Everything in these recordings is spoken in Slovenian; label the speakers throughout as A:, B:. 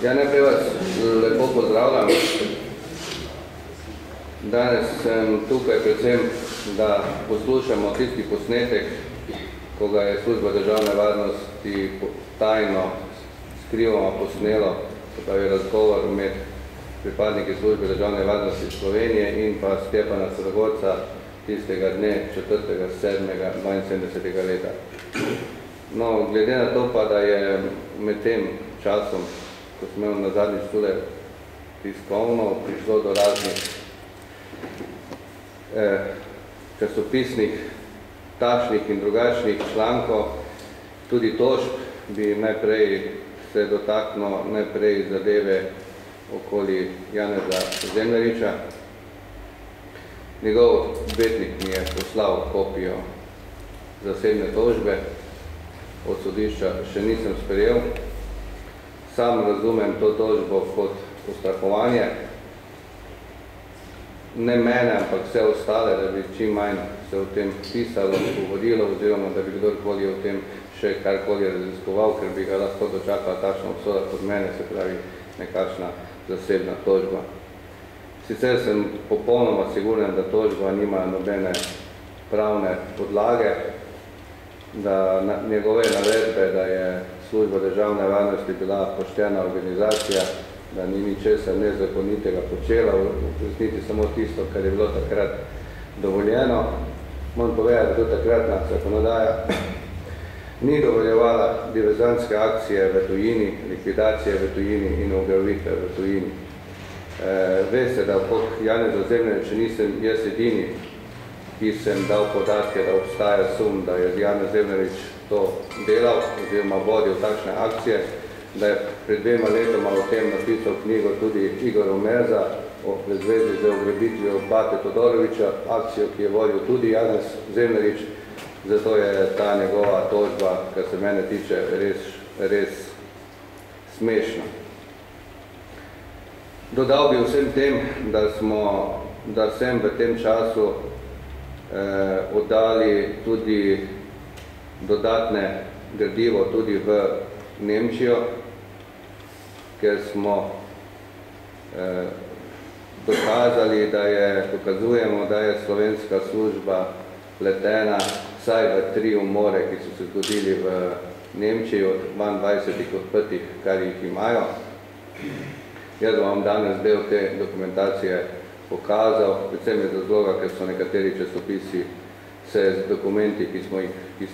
A: Ja, najprej vas lepo pozdravljam. Danes sem tukaj predvsem, da poslušamo tisti posnetek, ko ga je Služba državne varnosti tajno skrivoma posnelo, to pa je razgovor med pripadniki Službe državne varnosti Slovenije in pa Stjepana Crnogorca tistega dne 4.7.72. leta. No, glede na to pa, da je med tem časom, ko smo imeli na zadnji stule tiskovno, prišlo do raznih časopisnih, takšnih in drugačnih člankov, tudi tožb, bi najprej se dotaknil najprej zadeve okoli Janeza Zemljariča. Njegov odvetnik mi je poslal kopijo zasebne tožbe, od sodišča še nisem sprejel. Sam razumem to tožbo kot ustrahovanje, ne mene, ampak vse ostale, da bi čim manj se o tem pisalo, govorilo, oziroma da bi kdorkoli o tem še karkoli raziskoval, ker bi ga lahko dočakala takšna obsoda kot mene, se pravi nekakšna zasebna tožba. Sicer sem popolnoma siguren, da tožba nima nobene pravne podlage, da njegove navedbe, da je Služba državne varnosti bila poštena organizacija, da ni ničesar nezakonitega počela, v resnici samo tisto, kar je bilo takrat dovoljeno. Moram povedati, da takratna zakonodaja ni dovoljevala diverzantske akcije v tujini, likvidacije v tujini in ugrabitve v tujini. Veste, da okrog Janeza Zemljariča nisem jaz edini, ki sem dal podatke, da obstaja sum, da je Janez Zemljarič to delal oziroma vodil takšne akcije, da je pred 2 letoma o tem napisal knjigo tudi Igor Omerza v zvezi z ugrabitvijo Bate Todorovića, akcijo, ki je vodil tudi Janez Zemljarič, zato je ta njegova tožba, kar se mene tiče, res smešna. Dodal bi vsem tem, da sem v tem času oddali tudi dodatne gradivo tudi v Nemčijo, ker smo dokazujemo, da je slovenska služba letena vsaj v 3 umore, ki so se zgodili v Nemčiji od 22 odprtih, kar jih imajo. Jaz vam danes del te dokumentacije pokazal, predvsem iz razloga, ker so nekateri časopisi se z dokumenti, ki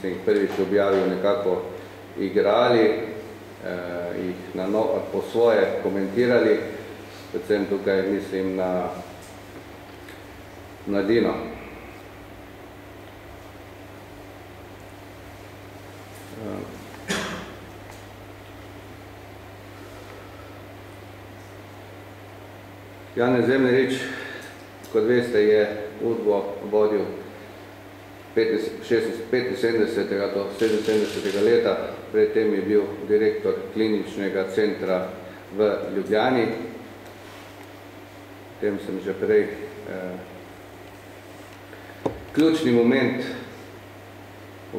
A: sem jih prvič objavil, nekako igrali, jih po svoje komentirali, predvsem tukaj mislim na Mladino. Janez Zemljarič, kot veste, je Udbo vodil 75. do 77. leta, predtem je bil direktor kliničnega centra v Ljubljani. O tem sem že prej. Ključni moment, o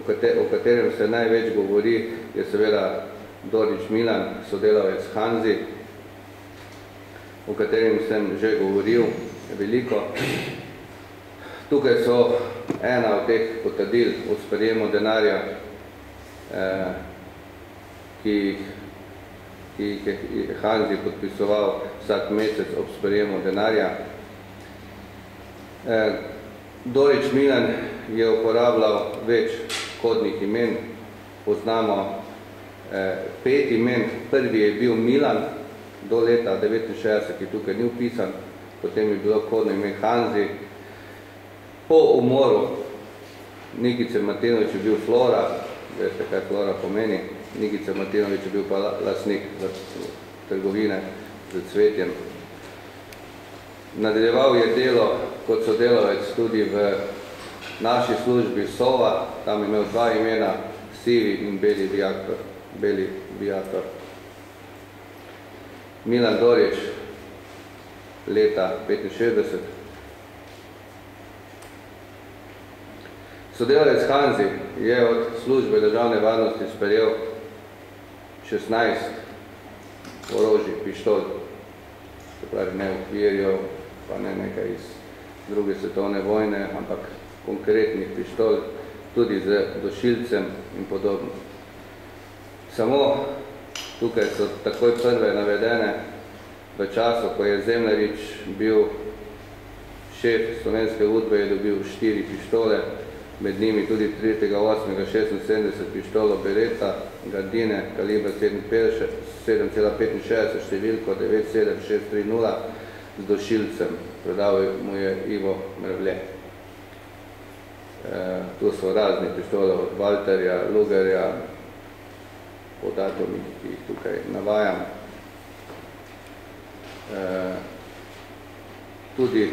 A: katerem se največ govori, je seveda Dorič Milan, sodelavec Hanzi, o katerem sem že govoril veliko. Tukaj so ena od teh potrdil o sprejemu denarja, ki jih je Hanzi podpisoval vsak mesec ob sprejemu denarja. Dorič Milan je uporabljal več kodnih imen, poznamo 5 imen, prvi je bil Milan, do leta 1969, ki tukaj ni upisan, potem je bilo kodno ime Hanzi. Po umoru Nikice Martinović je bil Flora, veste, kaj Flora pomeni, Nikice Martinović je bil pa lastnik trgovine z cvetjem. Nadaljeval je delo kot sodelavec tudi v naši službi Sova, tam je imel 2 imena, Sivi in Beli Viator. Milan Dorič, leta 65. Sodelavec Hanzi je od Službe državne varnosti sprejel 16 orožij, pištol, se pravi ne okvirjev, pa ne nekaj iz druge svetovne vojne, ampak konkretnih pištol, tudi z dušilcem in podobno. Samo tukaj so takoj prve navedene v času, ko je Zemljarič bil šef slovenske udbe, je dobil 4 pištole, med njimi tudi 3.8.76 pištolo Beretta, Gardine, kalibra 7,65, številko 97630 z dušilcem. Predal mu je Ivo Mrvlje. Tu so razni pištole od Walterja, Lugerja, po datumih, ki jih tukaj navajam. Tudi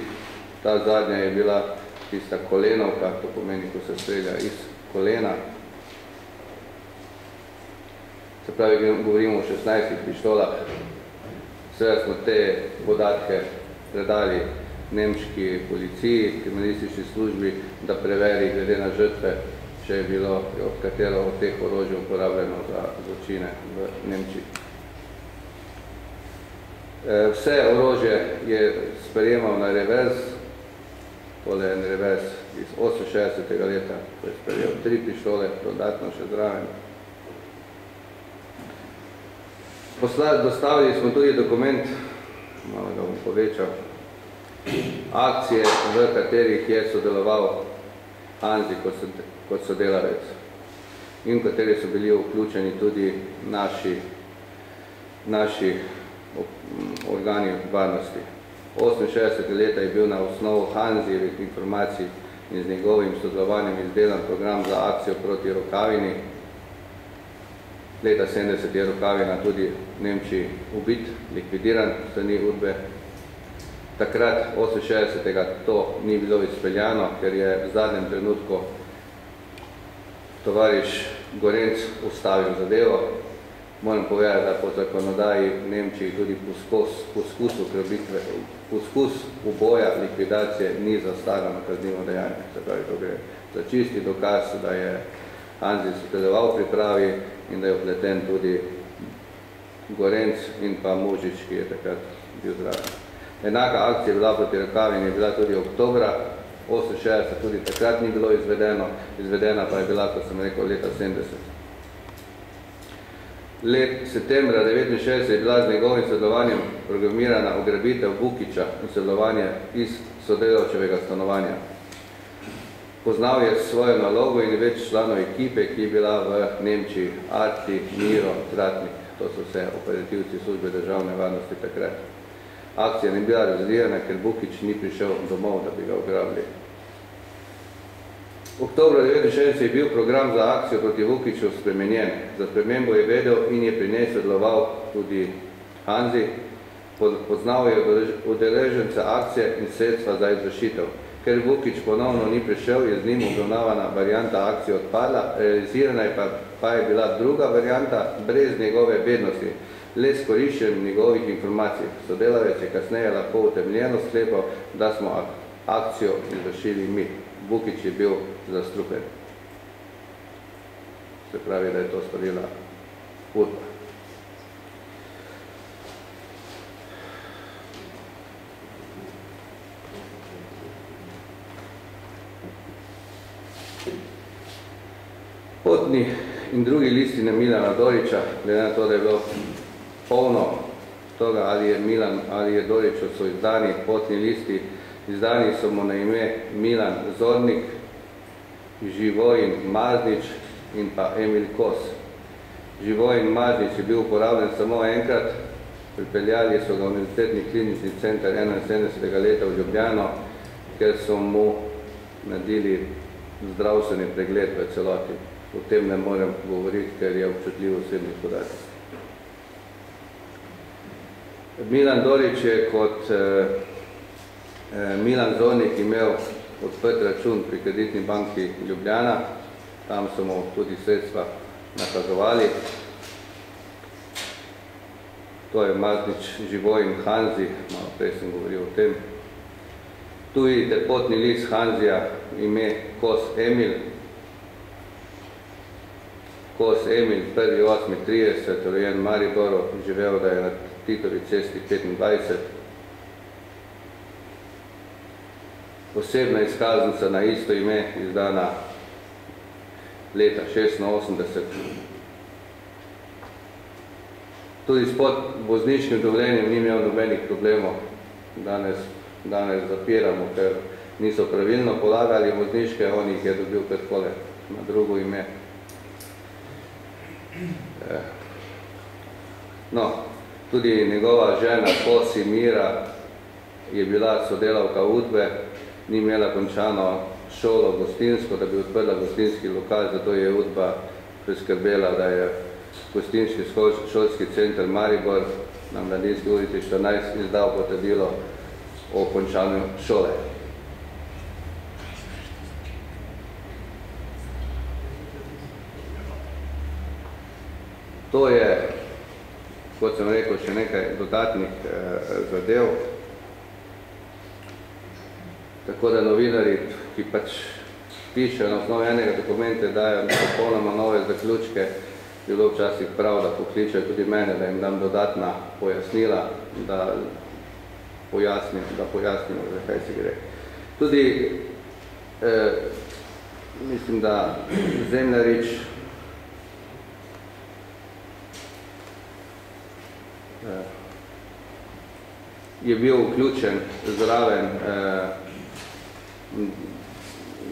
A: ta zadnja je bila tista kolenovka, to pomeni, ko se strelja iz kolena. Se pravi, govorimo o 16 pištolah. Seveda smo te podatke predali nemški policiji, kriminalistični službi, da preveri glede na žrtve, če je bilo od katero od teh orožij uporabljeno za zločine v Nemčiji. Vse orožje je sprejemal na revers, tole je revers iz 68. leta, ko je sprejel 3 pištole, dodatno še zraven. Dostavili smo tudi dokument, malo ga bom povečal, akcije, v katerih je sodeloval Hanzi kot sodelavec in v kateri so bili vključeni tudi naši organi varnosti. 68. leta je bil na osnovu Hanzijevih informacij in z njegovim sodelovanjem izdelan program za akcijo proti Rokavini. Leta 70 je Rokavina tudi v Nemčiji ubit, likvidiran strani udbe. Takrat, 68. to ni bilo izpeljano, ker je v zadnjem trenutku tovariš Gorenc ustavil zadevo. Moram povedati, da po zakonodaji v Nemčiji tudi poskus uboja, likvidacije ni zastarano kaznivo dejanje. Se pravi, to gre za čisti dokaz, da je Hanzi sodeloval pri pripravi in da je vpleten tudi Gorenc in pa Mužič, ki je takrat bil zraven. Enaka akcija je bila proti Rokavini, je bila tudi oktobra 68, tudi takrat ni bilo izvedena pa je bila, kot sem rekel, leta 70. Septembra 1969 je bila z njegovim sodelovanjem programirana ugrabitev Vukića in sodelovanje iz sodelavčevega stanovanja. Poznal je svojo nalogo in več članov ekipe, ki je bila v Nemčiji, Arti, Miro, Tratnik. To so vse operativci službe državne varnosti takrat. Akcija ni bila razvijena, ker Vukić ni prišel domov, da bi ga ugrabili. Oktobra 1969 je bil program za akcijo proti Vukiću spremenjen. Za spremembo je vedel in je pri njej sodeloval tudi Hanzi. Poznal je udeležence akcije in sredstva za izvršitev. Ker Vukić ponovno ni prišel, je z njim obravnavana varianta akcije odpadla, realizirana pa je bila druga varianta brez njegove vednosti, le s koriščenjem njegovih informacij. Sodelavec je kasneje lahko utemeljeno sklepal, da smo akcijo izvršili mi. Vukić je bil zastrupen. Se pravi, da je to storila udba. Potni in drugi listine Milana Dorića, glede na to, da je bilo polno toga, ali je Doriću so izdani potni listi, izdani so mu na ime Milan Zornik, Živojin Maznič in pa Emil Kos. Živojin Maznič je bil uporabljen samo enkrat, pripeljali so ga v Univerzitetni klinični center 71. leta v Ljubljano, ker so mu naredili zdravstveni pregled v celoti. O tem ne morem govoriti, ker je občutljiv osebni podatek. Milan Dorić je kot Milan Zornik imel odprt račun pri Kreditni banki Ljubljana, tam so mu tudi sredstva nakazovali. To je Maznič, Živojin, Hanzi, malo prej sem govoril o tem. Tu vidite potni list Hanzija, ime Kos Emil. Kos Emil, 1.8.30, rojen Mariboru, živel, da je na Titovi cesti 25. Osebna izkaznica na isto ime, izdana leta 86. Tudi s vozniškim dovoljenjem ni imel nobenih problemov. Danes zapiramo, ker niso pravilno polagali vozniške, on jih je dobil takole na drugo ime. No, tudi njegova žena Kosi Mira je bila sodelavka Udbe, ni imela končano šolo gostinsko, da bi odprla gostinski lokal, zato je Udba preskrbela, da je gostinski šolski center Maribor na Mladinski ulici 14 izdal potrdilo o končanju šole. To je, kot sem rekel, še nekaj dodatnih zadev. Tako da novinarji, ki pač pišejo na osnovi enega dokumenta, dajo popolnoma nove zaključke, je bilo včasih prav, da pokličajo tudi mene, da jim dam dodatna pojasnila, da pojasnimo, za kaj se gre. Tudi, mislim, da Zemljarič je bil vključen zraven,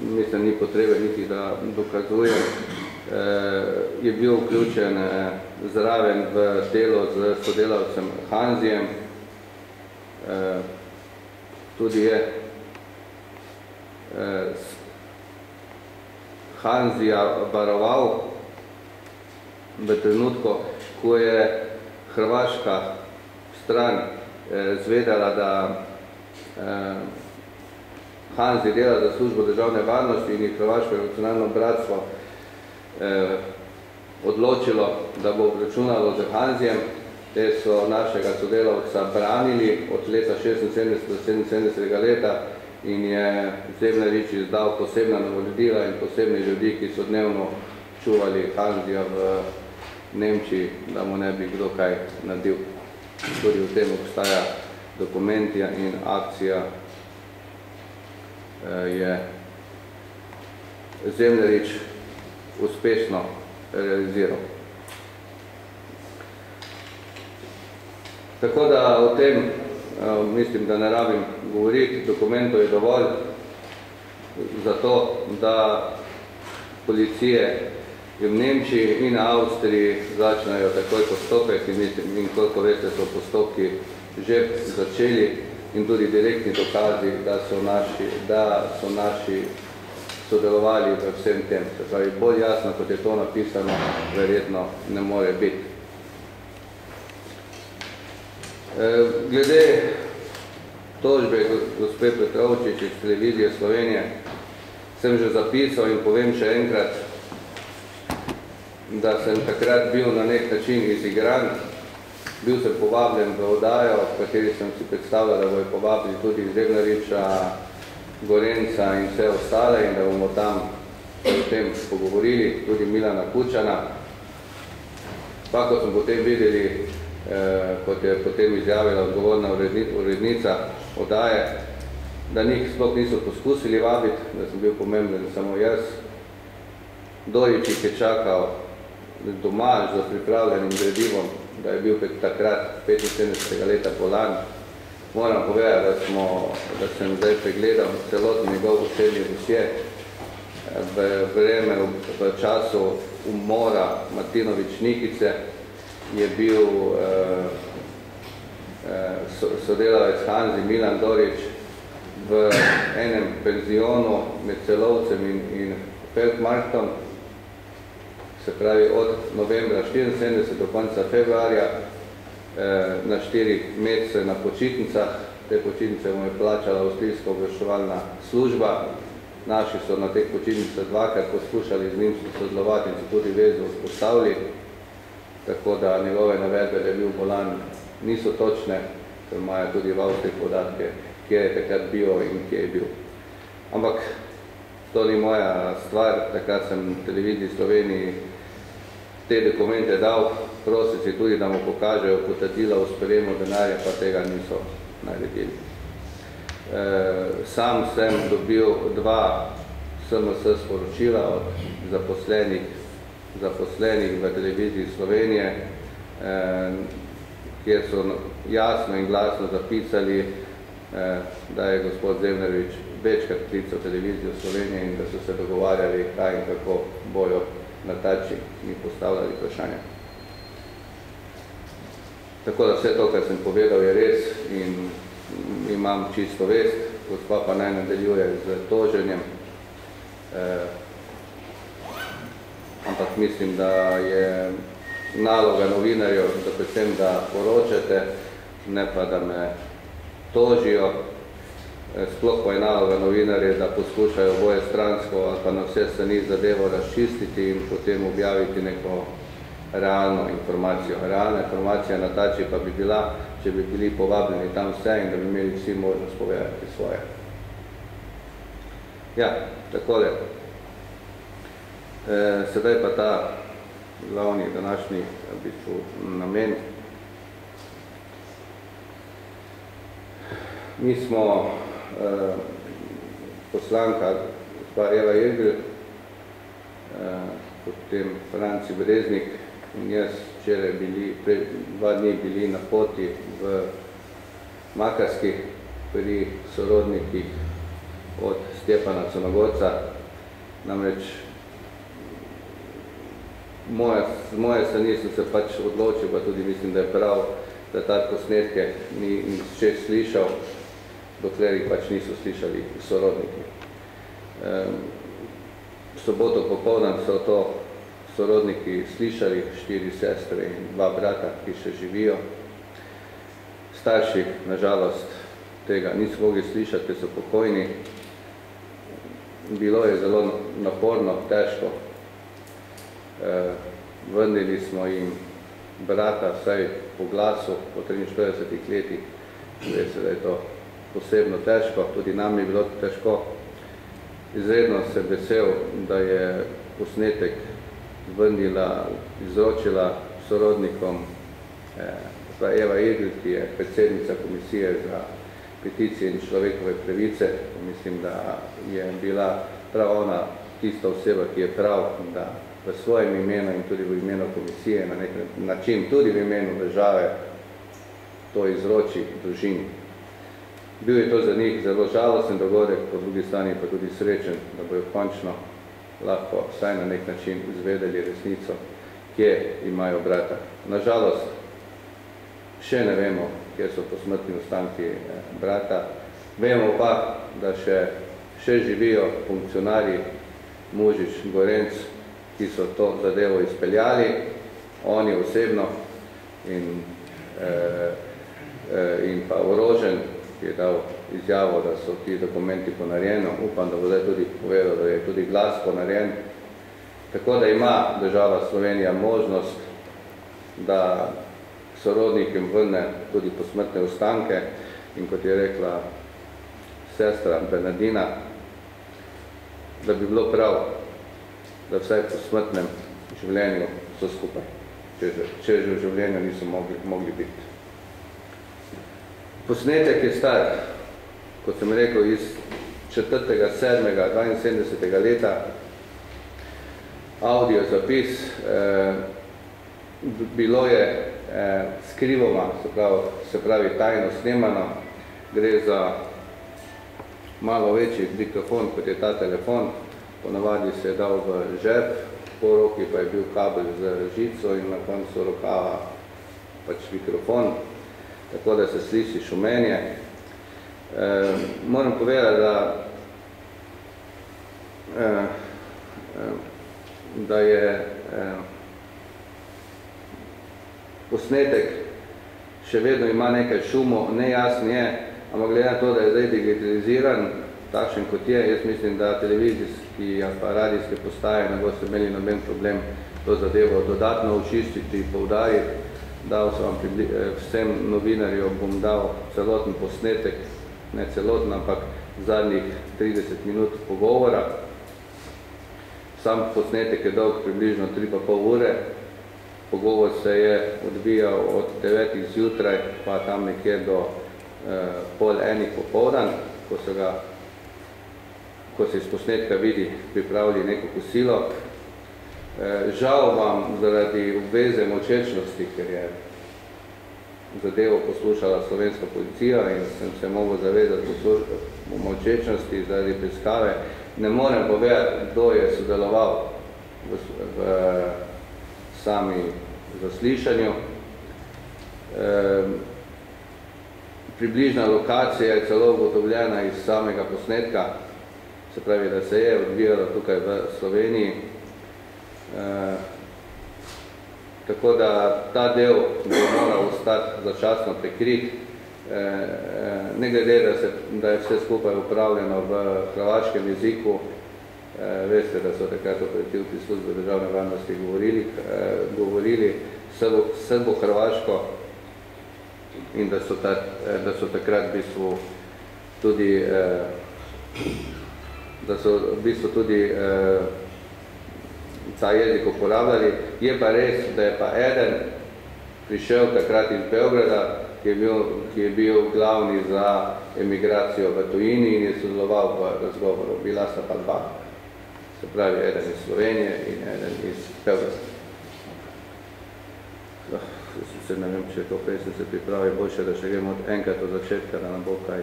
A: mislim, ni potrebe niti, da dokazujem, je bil vključen zraven v delo z sodelavcem Hanzijem, tudi je Hanzija varoval v trenutku, ko je hrvaška stran zvedela, da Hanzi dela za službo državne varnosti in je Hrvaško revolucionarno bratstvo odločilo, da bo obračunalo z Hanzijem. Te so našega sodelavca branili od leta 76 do 77 leta in je Zemljarič izdal posebna navodila in posebni ljudi, ki so dnevno čuvali Hanzija v Nemčiji, da mu ne bi kdo kaj nadil. Tudi v tem obstaja dokumentija in akcija je Zemljarič uspešno realiziral. Tako da o tem mislim, da ne rabim govoriti, dokumentov je dovolj za to, da policije v Nemčiji in Avstriji začnejo takoj postopek in koliko veste, so postopki že začeli in tudi direktni dokazi, da so naši sodelovali v vsem tem. Se pravi, bolj jasno, kot je to napisano, verjetno ne more biti. Glede tožbe gospe Petrovčič iz Televizije Slovenije sem že zapisal in povem še enkrat, da sem takrat bil na nek način izigran. Bil sem povabljen v oddajo, v kateri sem si predstavljal, da bojo povabili tudi Zemljariča, Gorenca in vse ostale in da bomo tam o tem pogovorili, tudi Milana Kučana. Pa, ko smo potem videli, kot je potem izjavila odgovorna urednica oddaje, da njih sploh niso poskusili vabiti, da sem bil pomemben samo jaz. Dorič jih je čakal doma z pripravljenim gradivom, da je bil takrat 75. leta bolan. Moram povedati, da sem zdaj pregledal celotni njegov osebni dosje. V času umora Martinović-Nikice je bil sodelavec Hanzi Milan Dorič v enem penzionu med Celovcem in Feldmarktom, se pravi od novembra 74 do konca februarja, na 4 mesece na počitnicah. Te počitnice mu je plačala avstrijska obveščevalna služba. Naši so na teh počitnicah dvakrat poskušali z njim sodelovati in so tudi vezo vzpostavili. Tako da njegove navedbe, da je bil bolan, niso točne, ker imajo tudi v Avstriji podatke, kje je takrat bil in kje je bil. Ampak to ni moja stvar. Takrat sem v Televiziji Sloveniji te dokumente dal, prosil tudi, da mu pokažejo potrdila o sprejemu denarja, pa tega niso naredili. Sam sem dobil 2 SMS sporočila od zaposlenih v televiziji Slovenije, kjer so jasno in glasno zapisali, da je gospod Zemljevič večkrat klical televizijo Slovenije in da so se dogovarjali, kaj in kako bojo na Tači in postavljali vprašanja. Tako da vse to, kar sem povedal, je res in imam čisto vest, gospa pa naj nadaljuje z toženjem. Ampak mislim, da je naloga novinarjev, da predvsem, da poročate, ne pa, da me tožijo. Sploh pa je naloga novinarjev, da poskušajo boje stransko ali pa na vse strani zadevo razčistiti in potem objaviti neko realno informacijo. Realna informacija na Tači pa bi bila, če bi bili povabljeni tam vse in da bi imeli vsi možnost povedati svoje. Ja, takole. Sedaj pa ta glavni današnji namen. Mi smo poslanka gospa Eva Irgl, potem Franci Breznik in jaz včeraj pred 2 dni bili na poti v Makarski pri sorodnikih od Stjepana Crnogorca. Namreč z moje strani sem se pač odločil, pa tudi mislim, da je prav, da ta posnetke ni še slišal, dokler jih pač niso slišali sorodniki. V soboto popoldan so to sorodniki slišali, 4 sestre in 2 brata, ki še živijo. Starši, nažalost, tega niso mogli slišati, ker so pokojni. Bilo je zelo naporno, težko. Vrnili smo jim brata, vsaj po glasu, po 43 letih. Veste, da je to posebno težko, tudi nam je bilo težko. Izredno sem vesel, da je posnetek izročila sorodnikom Eva Irgl, ki je predsednica Komisije za peticije in človekove pravice. Mislim, da je bila prav ona tista oseba, ki je prav, da v svojem imenu in tudi v imenu komisije na nek način, tudi v imenu države, to izroči družini. Bil je to za njih zelo žalosten dogodek, po drugi strani pa tudi srečen, da bojo končno lahko vsaj na nek način izvedeli resnico, kje imajo brata. Nažalost, še ne vemo, kje so posmrtni ostanki brata. Vemo pa, da še živijo funkcionarji Mužič, Gorenc, ki so to zadevo izpeljali, oni osebno in pa Orožen, ki je dal izjavo, da so ti dokumenti ponarjeni. Upam, da bo zdaj tudi povedal, da je tudi glas ponarjen. Tako da ima država Slovenija možnost, da sorodnikom vrne tudi posmrtne ostanke in kot je rekla sestra Bernardina, da bi bilo prav, da vsaj po smrtnem življenju so skupaj, če že v življenju niso mogli biti. Posnetek je star, kot sem rekel, iz 4.7.72. leta. Audio zapis. Bilo je skrivoma, se pravi tajno snemano. Gre za malo večji diktofon, kot je ta telefon. Ponavadi se je dal v žep, po roki pa je bil kabel z žico in na koncu rokava pač mikrofon, tako da se sliši šumenje. Moram povedati, da je posnetek še vedno ima nekaj šumov, nejasno je, ampak glede na to, da je zdaj digitaliziran, takšen kot je, jaz mislim, da televizijski ali pa radijske postaje ne boste imeli noben problem to zadevo dodatno očistiti, poudariti. Dal sem vam vsem novinarjem, bom dal celoten posnetek, ne celoten, ampak zadnjih 30 minut pogovora. Sam posnetek je dolg približno 3,5 ure Pogovor se je odvijal od 9 zjutraj, pa tam nekje do 12:30 popoldan, ko se iz posnetka vidi, pripravili neko kosilo. Žal vam zaradi obveze molčečnosti, ker je zadevo poslušala slovenska policija in sem se mogel zavedati molčečnosti zaradi preiskave, ne morem povedati, kdo je sodeloval v sami zaslišanju. Približna lokacija je celo ugotovljena iz samega posnetka, se pravi, da se je odvijalo tukaj v Sloveniji. Tako da ta del bi moral ostati začasno prikrit, ne glede, da je vse skupaj upravljeno v hrvaškem jeziku. Veste, da so takrat operativci službe državne varnosti govorili srbo-hrvaško in da so takrat v bistvu tudi ta jezik uporabljali. Je pa res, da je pa eden prišel takrat iz Beograda, ki je bil glavni za emigracijo v tujini in je sodeloval v razgovoru. Bila sta pa dva. Se pravi, eden iz Slovenije in eden iz Beograda. Se ne vem, če to pesem se pripravi, boljše, da še gremo od enkrat od začetka, da nam bo kaj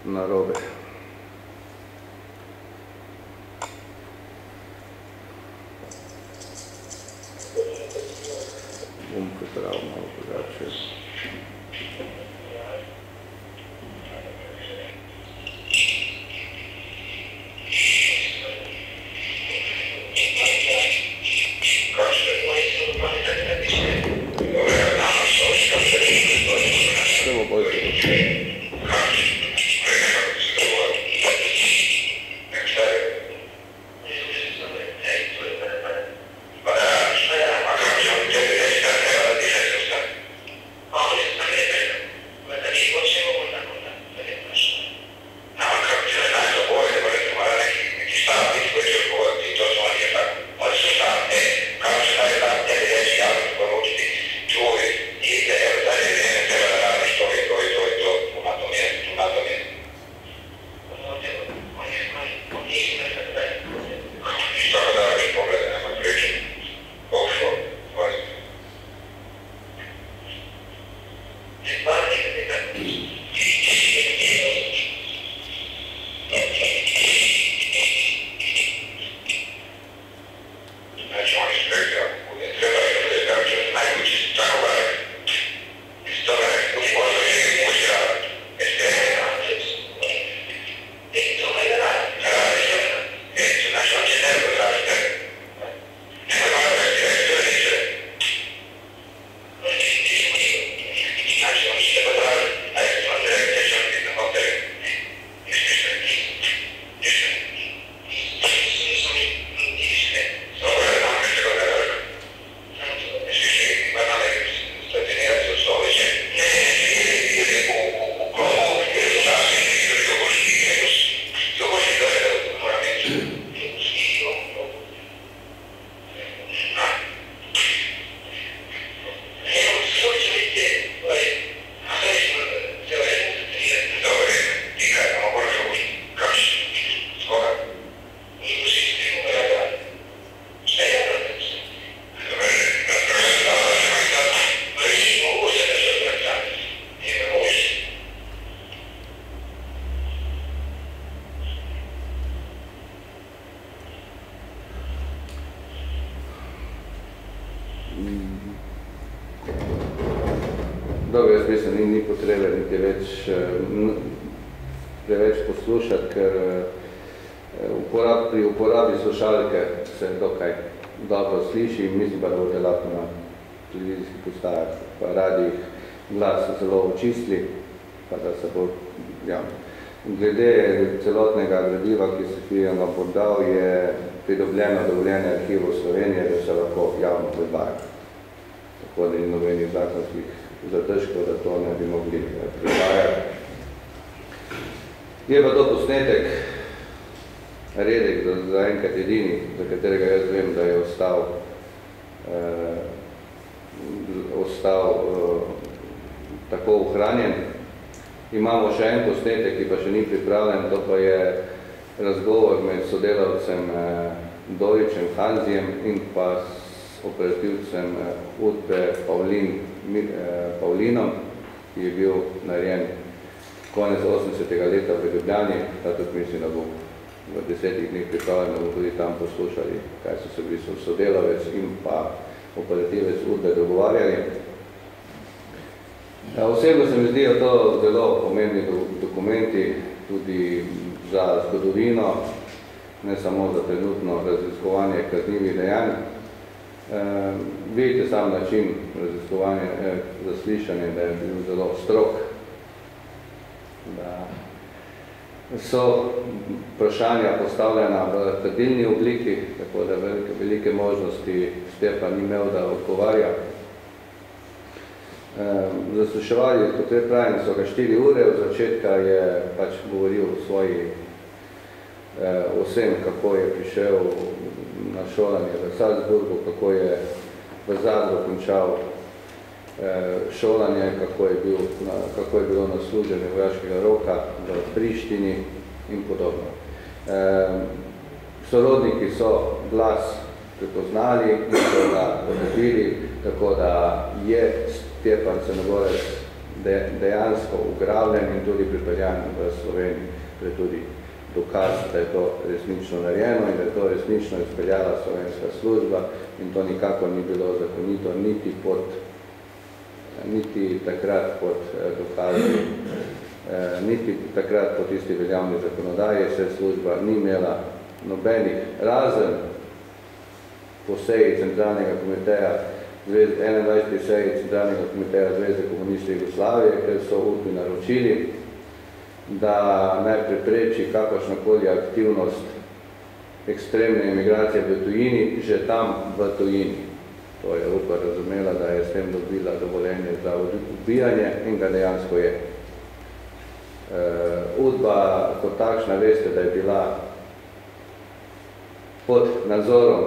A: narobe. Bom pripravil malo drugače. Dobro, jaz mislim, ni potrebe niti preveč poslušati, ker pri uporabi slušalke se dokaj dobro sliši in mislim, da boste lahko na televizijskih postajah pa radijih glas zelo očistili, pa da se bo javno. Glede celotnega gradiva, ki se Fijano podal, je pridobljeno dovoljenje arhivov Slovenije, da se lahko javno predvaja. Tako da ni nobenih zakonskih zadržkov, da to ne bi mogli predvajati. Je pa to posnetek redek, za enkrat edini, za katerega jaz vem, da je ostal tako ohranjen. Imamo še en posnetek, ki pa še ni pripravljen, to pa je razgovor med sodelavcem Doričem Hanzijem in pa s operativcem Udbe Pavlinom, ki je bil narejen konec 80. leta v Ljubljani, da tudi mislim, da bo v 10 dneh pripravljeno, da bomo tudi tam poslušali, kaj so se bili sodelavec in pa operativec Udbe dogovarjali. Osebno se mi zdijo to zelo pomembni dokumenti tudi za zgodovino, ne samo za trenutno raziskovanje kaznivih dejanj. Vidite sam način raziskovanja, zaslišanja, da je bil zelo strog, da so vprašanja postavljena v trdilni obliki, tako da velike možnosti Stjepan ni imel, da odgovarja. Zasluševali, kot je pravim, so ga 4 ure, od začetka je pač govoril o svoji vsem, kako je prišel na šolanje v Salzburgu, kako je v Zadru končal šolanje, kako je bilo nasluženje vojaškega roka v Prištini in podobno. Sorodniki so glas prepoznali in so ga potrebili, tako da je Stjepan Crnogorec dejansko ugrabljen in tudi pripeljan v Sloveniji. To je tudi dokaz, da je to resnično narejeno in da je to resnično izpeljala slovenska služba in to nikako ni bilo zakonito, niti takrat pod dokazi, niti takrat pod tisti veljavni zakonodaji, se služba ni imela nobenih, razen po seji Centralnega komiteja, 21. seji Centralnega komiteja Zveze komunistov Jugoslavije, ker so Udbi naročili, da naj prepreči kakršnokoli aktivnost ekstremne imigracije v tujini, že tam v tujini. To je Udba razumela, da je s tem dobila dovoljenje za ubijanje in ga dejansko je. Udba kot takšna, veste, da je bila pod nadzorom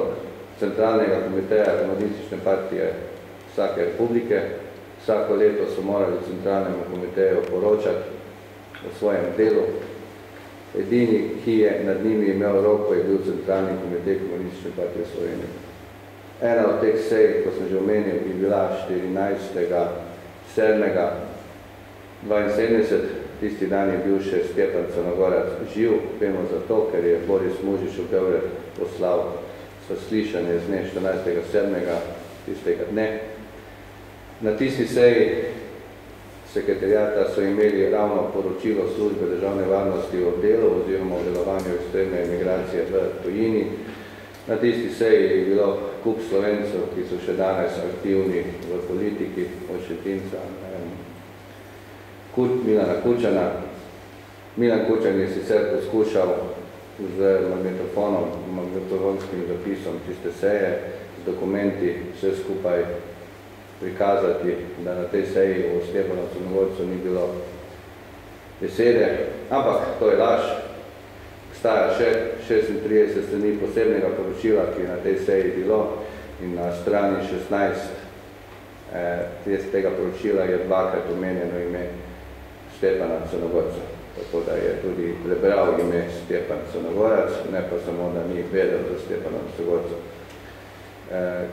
A: Centralnega komiteja Komunistične partije vsake republike. Vsako leto so morali Centralnemu komiteju poročati o svojem delu. Edini, ki je nad njimi imel roko, je bil Centralni komitej Komunistične partije Slovenije. Ena od teh sej, ko sem že omenil, je bila 14.7.72. Tisti dan je bil še Stjepan Crnogorec živ, vemo zato, ker je Boris Mužič v Beograd poslal slišanje z dne 14.7. tistega dne. Na tisti seji sekretariata so imeli ravno poročilo službe državne varnosti o delu oziroma o delovanju ekstremne emigracije v tujini. Na tisti seji je bilo kup Slovencev, ki so še danes aktivni v politiki, od Šetinca, Milana Kučana. Milan Kučan je sicer poskušal z magnetofonskim zapisom tiste seje, z dokumenti vse skupaj prikazati, da na tej seji o Stjepanu Crnogorcu ni bilo besede, ampak to je laž. Obstaja še 36 strani posebnega poročila, ki je na tej seji bilo in na strani 16 tega poročila je dvakrat omenjeno ime Stjepana Crnogorca. Tako da je tudi prebral ime Stjepan Crnogorec, ne pa samo, da ni vedel za Stjepana Crnogorca.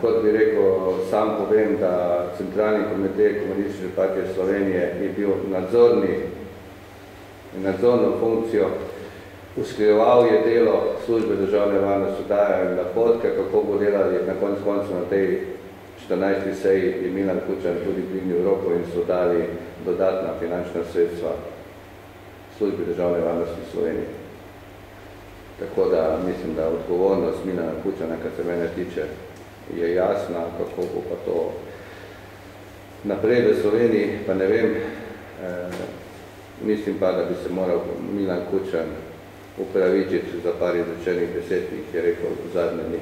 A: Kot bi rekel, sam povem, da Centralni komitej Komunistične partije Slovenije je bil nadzorno funkcijo, usklajeval je delo službe državne varnosti, dajo in napotke, kako bo delali na koncu na tej 14. seji je Milan Kučan tudi dvignil roko in so dali dodatna finančna sredstva službi državne varnosti Slovenije. Tako da mislim, da odgovornost Milana Kučana, kar se mene tiče, je jasna, kako bo pa to naprej v Sloveniji, pa ne vem. Mislim pa, da bi se moral Milan Kučan upravičiti za par izrečenih besed, ki jih je rekel v zadnje dni.